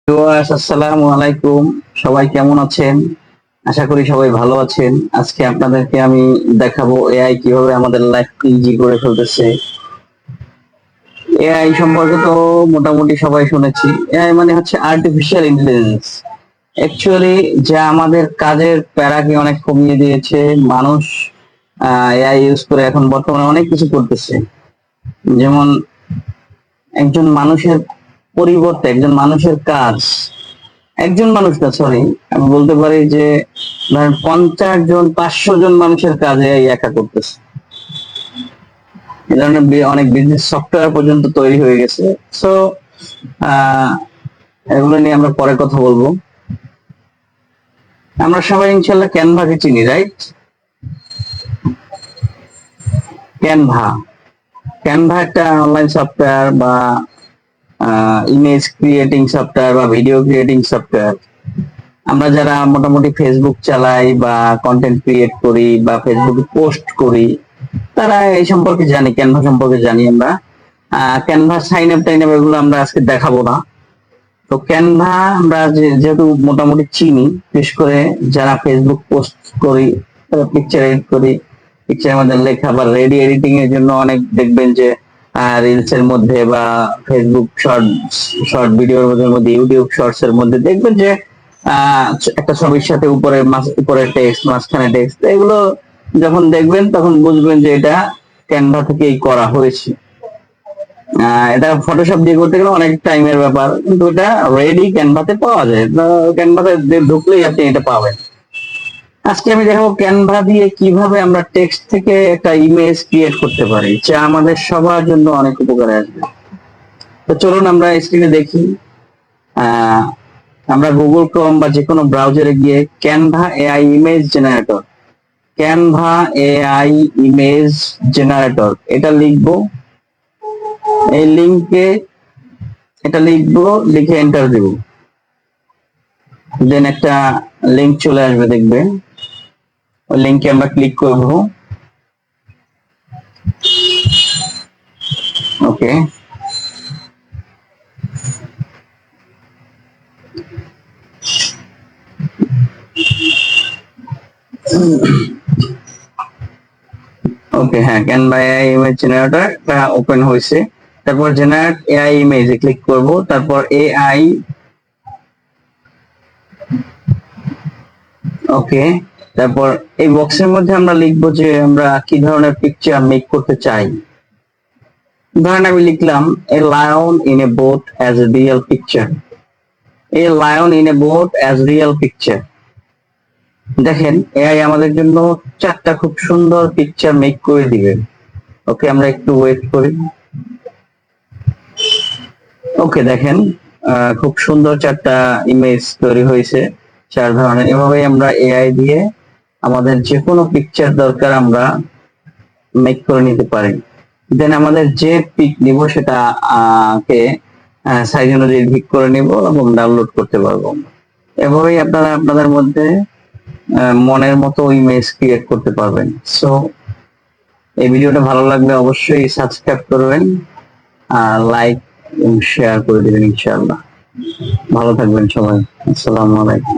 আসসালামু আলাইকুম। সবাই কেমন আছেন? আশা করি সবাই ভালো আছেন। আজকে আপনাদেরকে আমি দেখাবো এআই কিভাবে আমাদের লাইফ ইজি করে ফেলতেছে। এআই সম্পর্কে তো মোটামুটি সবাই শুনেছি। এআই মানে হচ্ছে আর্টিফিশিয়াল ইন্টেলিজেন্স। অ্যাকচুয়ালি যা আমাদের কাজের প্যারাকে অনেক কমিয়ে দিয়েছে। মানুষ এআই ইউজ করে এখন বর্তমানে অনেক কিছু করতেছে। যেমন একজন মানুষের পরিবর্তে একজন মানুষের কাজ, একজন মানুষ না, সরি, আমি বলতে পারি যে ধরেন 50 জন 500 জন মানুষের কাজে এই একা করতেছে। এই ধরনের অনেক বিজনেস সফটওয়্যার পর্যন্ত তৈরি হয়ে গেছে। সো এগুলো নিয়ে আমরা পরে কথা বলবো। আমরা সবাই ইনশাল্লাহ ক্যানভাকে চিনি, রাইট? ক্যানভা ক্যানভা একটা অনলাইন সফটওয়্যার বা ইমেজ ক্রিয়েটিং সফটওয়্যার বা ভিডিও ক্রিয়েটিং সফটওয়্যার। আমরা যারা মোটামুটি ফেসবুক চালাই বা কন্টেন্ট ক্রিয়েট করি বা ফেসবুকে পোস্ট করি, তারা এই সম্পর্কে জানি, ক্যানভা সম্পর্কে জানি আমরা। ক্যানভা সাইন আপ টাইন আপ এগুলো আমরা আজকে দেখাবো না। তো ক্যানভা আমরা যেহেতু মোটামুটি চিনি, বিশেষ করে যারা ফেসবুক পোস্ট করি, পিকচার এডিট করি, পিকচারের মধ্যে লেখা বা রেডি এডিটিং এর জন্য অনেক দেখবেন যে রিলস এর মধ্যে বা ফেসবুক শর্ট ভিডিওর মধ্যে ইউটিউব শর্টস এর মধ্যে দেখবেন যে একটা ছবির সাথে উপরে টেক্সট, মাঝখানে টেক্সট, এগুলো যখন দেখবেন তখন বুঝবেন যে এটা ক্যানভা থেকেই করা হয়েছে। এটা ফটোশপ দিয়ে করতে গেলে অনেক টাইমের ব্যাপার, কিন্তু এটা রেডি ক্যানভাতে পাওয়া যায়। ক্যানভাতে ঢুকলেই আপনি এটা পাবেন। আজকে আমি দেখাবো ক্যানভা দিয়ে কিভাবে আমরা টেক্সট থেকে একটা ইমেজ ক্রিয়েট করতে পারি, যা আমাদের সবার জন্য অনেক উপকারে আসবে। তো চলুন আমরা স্ক্রিনে দেখি। আহ আমরা গুগল ক্রোম বা যে কোনো ব্রাউজারে গিয়ে Canva AI image generator, Canva AI image generator এটা লিখবো। এই লিঙ্কে এটা লিখবো, লিখে এন্টার দিব। দেন একটা লিঙ্ক চলে আসবে, দেখবে। ওই লিঙ্কে আমরা ক্লিক করব। ওকে, ওকে, হ্যাঁ, Canva AI image generator open হয়েছে। তারপর জেনারেট এআই ইমেজে ক্লিক করব। তারপর এআই, ওকে। তারপর এই বক্সের মধ্যে আমরা লিখবো যে আমরা কি ধরনের পিকচার মেক করতে চাই। ধরেন আমি লিখলাম a lion in a boat as a real picture, a lion in a boat as real picture. দেখেন এআই আমাদের জন্য 4টা খুব সুন্দর পিকচার মেক করে দিবে। ওকে, আমরা একটু ওয়েট করি। ওকে, দেখেন খুব সুন্দর 4টা ইমেজ তৈরি হয়েছে, 4 ধরনের। এভাবেই আমরা এআই দিয়ে আমাদের যে কোনো পিকচার দরকার আমরা মেক করে নিতে পারি। দেন আমাদের যে পিক নিব সেটা কে সাইজ অনুযায়ী ঠিক করে নিব এবং ডাউনলোড করতে পারবো। এভাবেই আপনারা আপনাদের মধ্যে মনের মতো ইমেজ ক্রিয়েট করতে পারবেন। সো এই ভিডিওটা ভালো লাগলে অবশ্যই সাবস্ক্রাইব করবেন, আর লাইক এবং শেয়ার করে দেবেন ইনশাআল্লাহ। ভালো থাকবেন সবাই। আসসালামু আলাইকুম।